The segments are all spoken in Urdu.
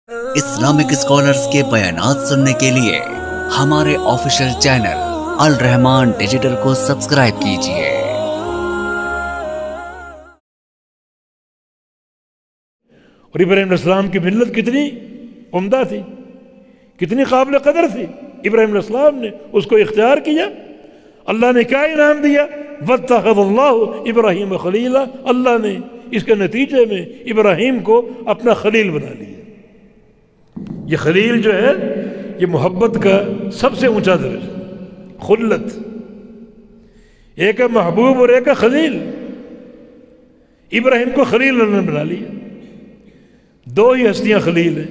اسلامک اسکالرز کے بیانات سننے کے لیے ہمارے آفیشیل چینل الرحمان ڈیجیٹل کو سبسکرائب کیجیے۔ اور ابراہیم علیہ السلام کی ملت کتنی عمدہ تھی، کتنی قابل قدر تھی۔ ابراہیم علیہ السلام نے اس کو اختیار کیا، اللہ نے کیا انعام دیا؟ وَاتَّخَذَ اللَّهُ إِبْرَاهِيمَ خَلِيلًا، اللہ نے اس کے نتیجے میں ابراہیم کو اپنا خلیل بنا لیا۔ یہ خلیل جو ہے یہ محبت کا سب سے اونچا درجہ، خلت، ایک ہے محبوب اور ایک ہے خلیل۔ ابراہیم کو خلیل اللہ نے بنا لیا۔ دو ہی ہستیاں خلیل ہیں،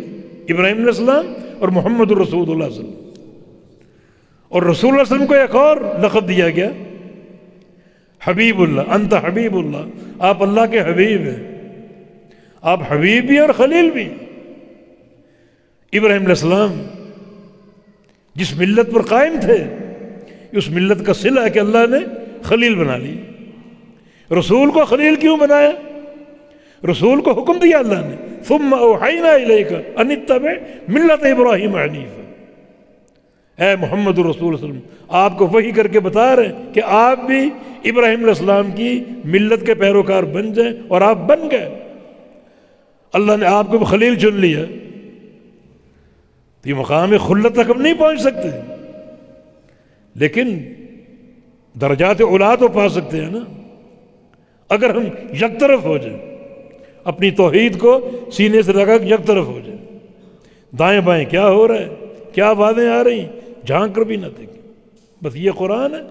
ابراہیم علیہ السلام اور محمد الرسول اللہ صلی اللہ علیہ وسلم۔ اور رسول اللہ صلی اللہ علیہ وسلم کو ایک اور لقب دیا گیا، حبیب اللہ، انت حبیب اللہ، آپ اللہ کے حبیب ہیں۔ آپ حبیب بھی اور خلیل بھی۔ ابراہیم علیہ السلام جس ملت پر قائم تھے، اس ملت کا صلہ ہے کہ اللہ نے خلیل بنا لی۔ رسول کو خلیل کیوں بنایا؟ رسول کو حکم دیا اللہ نے، ثم اوحینا الیک ان اتبع ملت ابراہیم حنیفا۔ اے محمد رسول صلی اللہ علیہ وسلم، آپ کو وحی کر کے بتا رہے ہیں کہ آپ بھی ابراہیم علیہ السلام کی ملت کے پیروکار بن جائیں، اور آپ بن گئے۔ اللہ نے آپ کو خلیل چن لیا، تو یہ مقام خلت تک ہم نہیں پہنچ سکتے، لیکن درجات اعلیٰ تو پا سکتے ہیں نا، اگر ہم یک طرف ہو جائیں، اپنی توحید کو سینے سے لگا کے یک طرف ہو جائیں، دائیں بائیں کیا ہو رہا ہے، کیا باتیں آ رہی، جھانک کر بھی نہ دیکھیں، بس یہ قرآن ہے،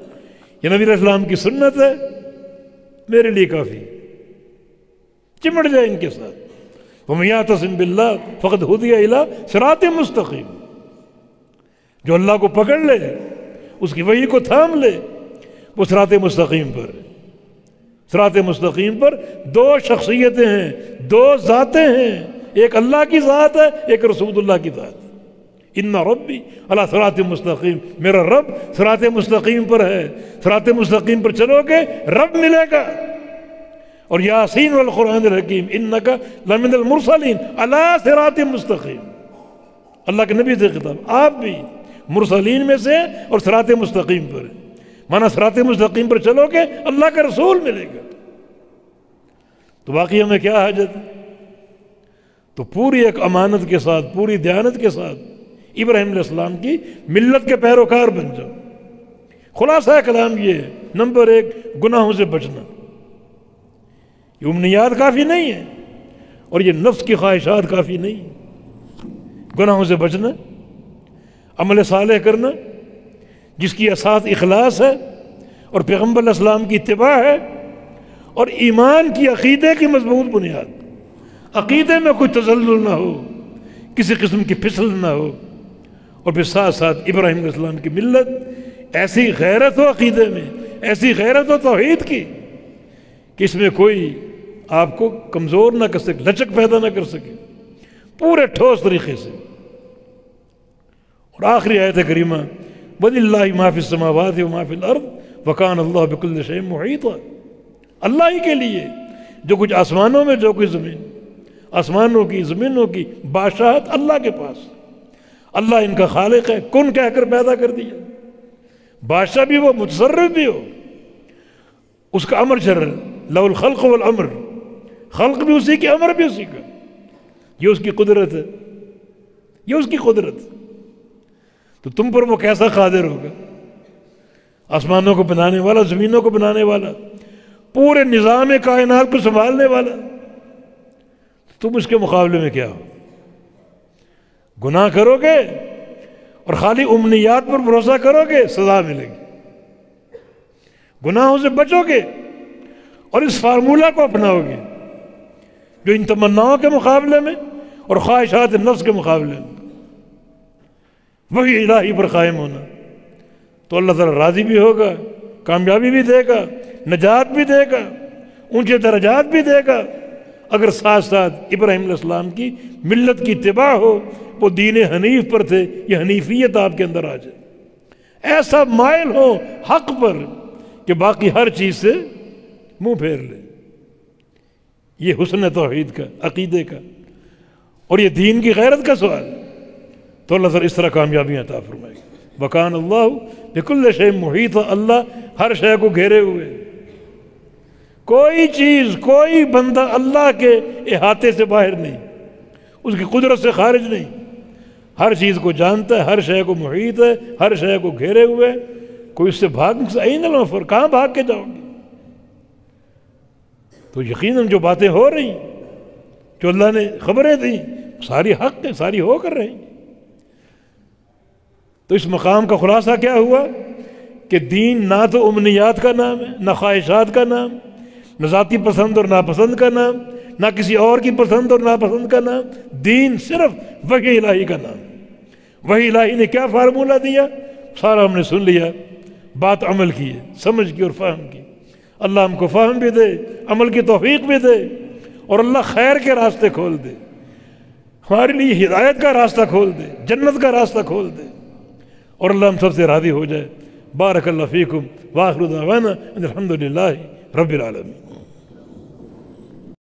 یہ نبی علیہ السلام کی سنت ہے، میرے لیے کافی، چمٹ جائے ان کے ساتھ۔ وَمَن يَعْتَصِم بِاللَّهِ فَقَدْ هُدِيَ إِلَىٰ صِرَاطٍ مُسْتَقِيمٍ، جو اللہ کو پکڑ لے، اس کی وحی کو تھام لے، وہ صراط مستقیم پر ہے۔ صراط مستقیم پر دو شخصیتیں ہیں، دو ذاتیں ہیں، ایک اللہ کی ذات ہے، ایک رسول اللہ کی ذات ہے۔ ان ربی علی صراط مستقیم، میرا رب صراط مستقیم پر ہے۔ صراط مستقیم پر چلو گے رب ملے گا۔ اور یاسین والقرآن الحکیم انک لمن المرسلین علی صراط مستقیم، اللہ کے نبی سے خطاب، آپ بھی مرسلین میں سے اور صراط مستقیم پر ہیں، مانا صراط مستقیم پر چلو گے اللہ کا رسول ملے گا۔ تو باقی ہمیں کیا حاجت ہے؟ تو پوری ایک امانت کے ساتھ، پوری دیانت کے ساتھ ابراہیم علیہ السلام کی ملت کے پیروکار بن جاؤ۔ خلاصہ کلام یہ ہے، نمبر ایک، گناہوں سے بچنا۔ یہ امنیات کافی نہیں ہے، اور یہ نفس کی خواہشات کافی نہیں ہے۔ گناہوں سے بچنا، عمل صالح کرنا جس کی اساس اخلاص ہے اور پیغمبر علیہ السلام کی اتباع ہے، اور ایمان کی عقیدے کی مضبوط بنیاد، عقیدے میں کوئی تزلزل نہ ہو، کسی قسم کی پھسل نہ ہو، اور پھر ساتھ ساتھ ابراہیم علیہ السلام کی ملت ایسی غیرت ہو عقیدے میں، ایسی غیرت ہو توحید کی کہ اس میں کوئی آپ کو کمزور نہ کر سکے، لچک پیدا نہ کر سکے، پورے ٹھوس طریقے سے۔ اور آخری آیت کریمہ، وَلِلَّهِ مَا فِي السَّمَاوَاتِ وَمَا فِي الْأَرْضِ وَكَانَ اللَّهُ بِكُلِّ شَيْءٍ مُحِيطًا، اللہ ہی کے لیے جو کچھ آسمانوں میں، جو کچھ زمین، آسمانوں کی، زمینوں کی بادشاہت اللہ کے پاس، اللہ ان کا خالق ہے، کن کہہ کر پیدا کر دیا، بادشاہ بھی وہ، متصرف بھی ہو، اس کا امر چل رہا ہے، لَهُ الْخَلْقُ وَالْأَمْرُ، خلق بھی اسی کی، امر بھی اسی کا، یہ اس کی قدرت ہے، یہ اس کی قدرت ہے۔ تو تم پر وہ کیسا قادر ہوگا؟ آسمانوں کو بنانے والا، زمینوں کو بنانے والا، پورے نظام کائنات کو سنبھالنے والا، تم اس کے مقابلے میں کیا ہو؟ گناہ کرو گے اور خالی امنیات پر بھروسہ کرو گے، سزا ملے گی۔ گناہوں سے بچو گے اور اس فارمولہ کو اپناؤ گے جو ان تمناؤں کے مقابلے میں اور خواہشات نفس کے مقابلے میں وہی الہی پر قائم ہونا، تو اللہ تعالیٰ راضی بھی ہوگا، کامیابی بھی دے گا، نجات بھی دے گا، اونچے درجات بھی دے گا، اگر ساتھ ساتھ ابراہیم علیہ السلام کی ملت کی اتباع ہو۔ وہ دین حنیف پر تھے، یہ حنیفیت آپ کے اندر آ جائے، ایسا مائل ہو حق پر کہ باقی ہر چیز سے منہ پھیر لے۔ یہ حسن توحید کا، عقیدے کا۔ اور یہ دین کی غیرت کا سوال، تو اللہ تعالیٰ اس طرح کامیابیاں عطا فرمائے گا۔ وَكَانَ اللَّهُ بِكُلِّ شَيْءٍ مُحِيطًا، اللہ ہر شے کو گھیرے ہوئے، کوئی چیز کوئی بندہ اللہ کے احاطے سے باہر نہیں، اس کی قدرت سے خارج نہیں، ہر چیز کو جانتا ہے، ہر شے کو محیط ہے، ہر شے کو گھیرے ہوئے، کوئی اس سے بھاگ أَيْنَ الْمَفَرُّ، کہاں بھاگ کے جاؤ گے؟ تو یقیناً جو باتیں ہو رہی، جو اللہ نے خبریں دیں، ساری حق ہیں، ساری ہو کر رہی۔ تو اس مقام کا خلاصہ کیا ہوا کہ دین نہ تو امنیات کا نام ہے، نہ خواہشات کا نام، نہ ذاتی پسند اور ناپسند کا نام، نہ کسی اور کی پسند اور ناپسند کا نام، دین صرف وحی الہی کا نام۔ وحی الہی نے کیا فارمولہ دیا، سارا ہم نے سن لیا، بات عمل کی ہے، سمجھ کی اور فہم کی۔ اللہ ہم کو فہم بھی دے، عمل کی توفیق بھی دے، اور اللہ خیر کے راستے کھول دے، ہمارے لیے ہدایت کا راستہ کھول دے، جنت کا راستہ کھول دے، اور اللہ ہم سب سے راضی ہو جائے۔ بارک اللہ فیکم، وآخر دعوانا ان الحمد للہ رب العالمین۔